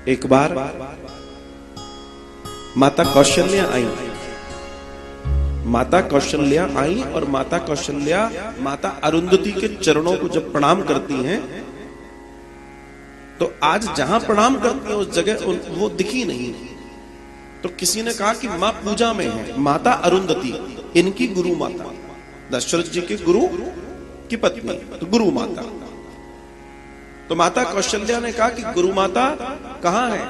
एक बार माता कौशल्या आई। माता कौशल्या आई और माता कौशल्या माता अरुंधति के चरणों को जब प्रणाम करती हैं तो आज जहां प्रणाम करती हैं उस जगह वो दिखी नहीं। तो किसी ने कहा कि मां पूजा में है। माता अरुंधति इनकी गुरु माता, दशरथ जी के गुरु की पत्नी, तो गुरु माता। तो माता कौशल्या ने कहा कि गुरु माता कहां है?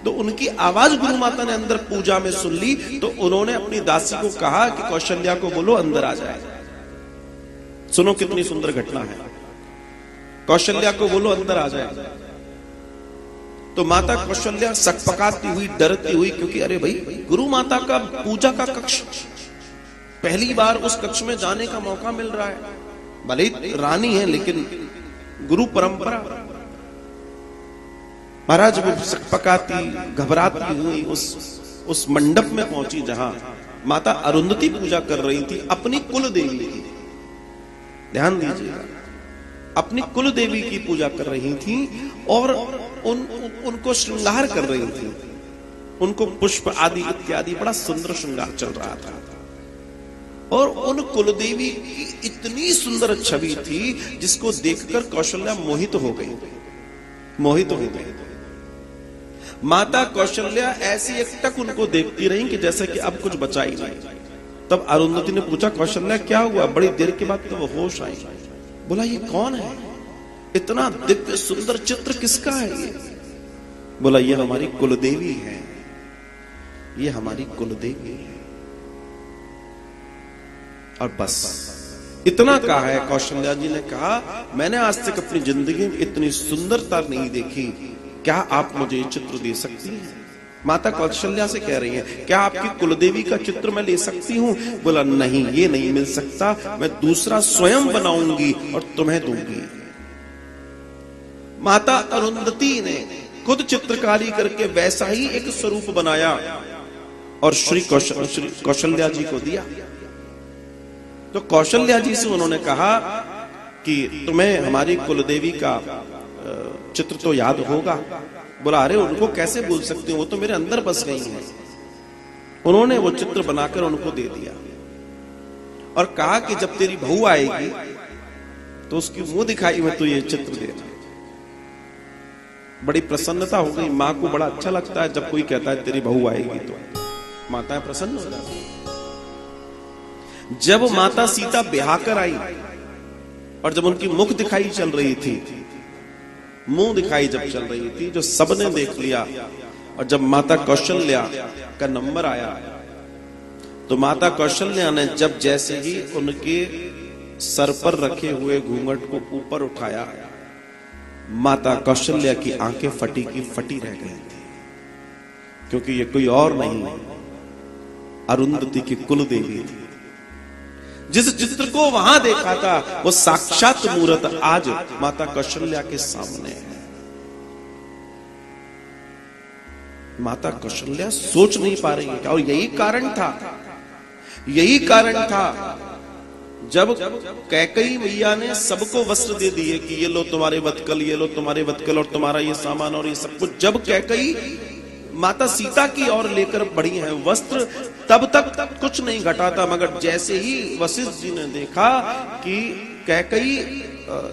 तो उनकी आवाज गुरु माता ने अंदर पूजा में सुन ली। तो उन्होंने अपनी दासी को कहा कि कौशल्या को बोलो अंदर आ जाए। सुनो कितनी सुंदर घटना है। कौशल्या को बोलो अंदर आ जाए। तो माता कौशल्या सकपकाती हुई, डरती हुई, क्योंकि अरे भाई गुरु माता का पूजा का कक्ष, पहली बार उस कक्ष में जाने का मौका मिल रहा है। भले ही रानी है लेकिन गुरु परंपरा। महाराज वो सकपकाती, घबराती हुई उस मंडप में पहुंची जहां माता अरुंधति पूजा कर रही थी अपनी कुल देवी की। ध्यान दीजिएगा, अपनी कुल देवी की पूजा कर रही थी और उनको श्रृंगार कर रही थी। उनको पुष्प आदि इत्यादि बड़ा सुंदर श्रृंगार चल रहा था। और उन कुलदेवी की इतनी सुंदर छवि थी जिसको देखकर कौशल्या मोहित हो गई। मोहित हो गई। माता कौशल्या ऐसी एकटक उनको देखती रही कि जैसे कि अब कुछ बचा ही नहीं। तब अरुंधति ने पूछा, कौशल्या क्या हुआ? बड़ी देर के बाद तो वो होश आई। बोला, ये कौन है? इतना दिव्य सुंदर चित्र किसका है ये? बोला, ये हमारी कुलदेवी है। ये हमारी कुलदेवी है। और बस इतना कहा है। कौशल्या जी ने कहा, मैंने आज तक अपनी जिंदगी में इतनी सुंदरता नहीं देखी। क्या आप मुझे ये चित्र दे सकती हैं? माता कौशल्या से कह रही हैं, क्या आपकी कुलदेवी का चित्र मैं ले सकती हूं? बोला, नहीं, ये नहीं मिल सकता। मैं दूसरा स्वयं बनाऊंगी और तुम्हें दूंगी। माता अरुंधति ने खुद चित्रकारी करके वैसा ही एक स्वरूप बनाया और श्री कौशल्या जी को दिया। तो कौशल्या जी से उन्होंने कहा कि तुम्हें हमारी कुलदेवी का चित्र तो याद होगा। बोला, अरे उनको कैसे भूल सकती हूं, वो तो मेरे अंदर बस गई हैं। उन्होंने वो चित्र बनाकर उनको दे दिया और कहा कि जब तेरी बहू आएगी तो उसकी मुंह दिखाई में तो ये चित्र देना। बड़ी प्रसन्नता हो गई। मां को बड़ा अच्छा लगता है जब कोई कहता है तेरी बहू आएगी, तो माताएं प्रसन्न हो जाती हैं। जब माता सीता ब्याह कर आई और जब उनकी मुख दिखाई चल रही थी, मुंह दिखाई जब चल रही थी, जो सबने देख लिया, और जब माता कौशल्या का नंबर आया तो माता कौशल्या ने जब जैसे ही उनके सर पर रखे हुए घूंघट को ऊपर उठाया, माता कौशल्या की आंखें फटी की फटी रह गई थी। क्योंकि ये कोई और नहीं, अरुंधति की कुल देवी थी। जिस चित्र को वहां देखा था वो साक्षात मूर्त आज माता कौशल्या के सामने है। माता कौशल्या सोच नहीं पा रही है। और यही कारण था जब कैकेयी मैया ने सबको वस्त्र दे दिए कि ये लो तुम्हारे वत्कल, ये लो तुम्हारे वत्कल और तुम्हारा ये सामान और ये सब कुछ। जब कैकेयी माता सीता की ओर लेकर बढ़ी है वस्त्र, तब तक कुछ नहीं घटा था। मगर जैसे ही वशिष्ठ जी ने देखा कि कैकेयी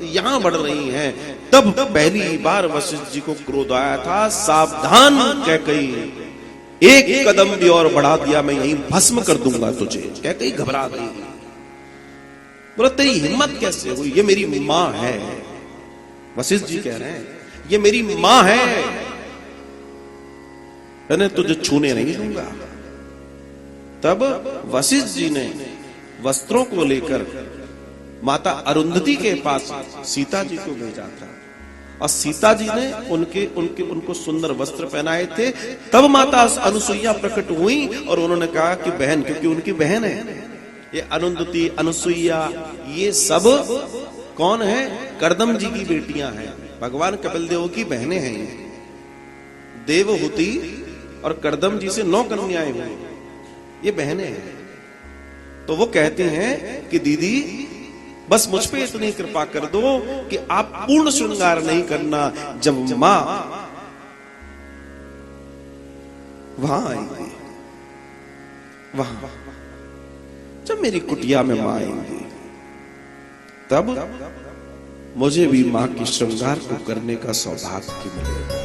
यहां बढ़ रही हैं, तब पहली बार वशिष्ठ जी को क्रोध आया था। सावधान कैकेयी, एक कदम भी और बढ़ा दिया मैं यहीं भस्म कर दूंगा तुझे। कैकेयी घबरा गई। बोला, तेरी हिम्मत कैसे हुई? ये मेरी मां है। वशिष्ठ जी कह रहे हैं, ये मेरी मां है, मैंने तुझे छूने नहीं दूंगा। तब वशिष्ठ जी ने वस्त्रों को लेकर माता अरुंधति के पास सीता जी को भेजा था और सीता जी ने उनको सुंदर वस्त्र पहनाए थे। तब माता अनुसुईया प्रकट हुई और उन्होंने कहा कि बहन, क्योंकि उनकी बहन है ये अरुंधति, अनुसुईया, ये सब कौन है? कर्दम जी की बेटियां हैं। भगवान कपिल देव की बहनें हैं। देवहूति और कर्दम जी से 9 कन्याएं हुई, ये बहनें हैं। तो वो कहते हैं कि दीदी बस मुझ पे इतनी कृपा कर दो कि आप पूर्ण श्रृंगार नहीं करना। जब मां वहां आएंगे, वहां जब मेरी कुटिया में मां आएंगी, तब मुझे भी मां के श्रृंगार को करने का सौभाग्य मिलेगा।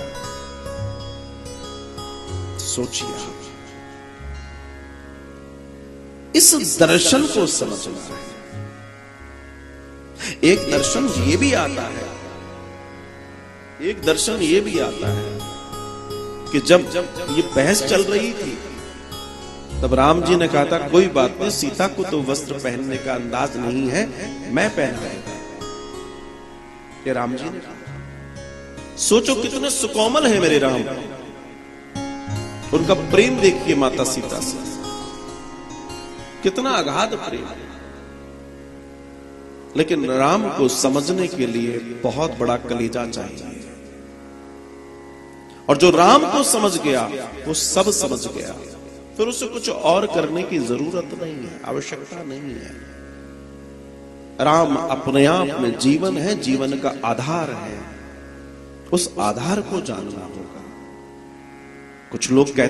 सोचिए, इस दर्शन को समझना है। एक दर्शन ये भी आता है, एक दर्शन ये भी आता है कि जब ये बहस चल रही थी, तब राम जी ने कहा था कोई बात नहीं, सीता को तो वस्त्र पहनने का अंदाज नहीं है, मैं पहनाऊंगा। ये राम जी ने कहा। सोचो कितने सुकोमल है मेरे राम, उनका प्रेम देखिए माता सीता से, कितना अगाध प्रेम। लेकिन राम को समझने के लिए बहुत बड़ा कलेजा चाहिए, और जो राम को समझ गया वो सब समझ गया, फिर उसे कुछ और करने की जरूरत नहीं है, आवश्यकता नहीं है। राम अपने आप में जीवन है, जीवन का आधार है, उस आधार को जानना होगा। कुछ लोग कहते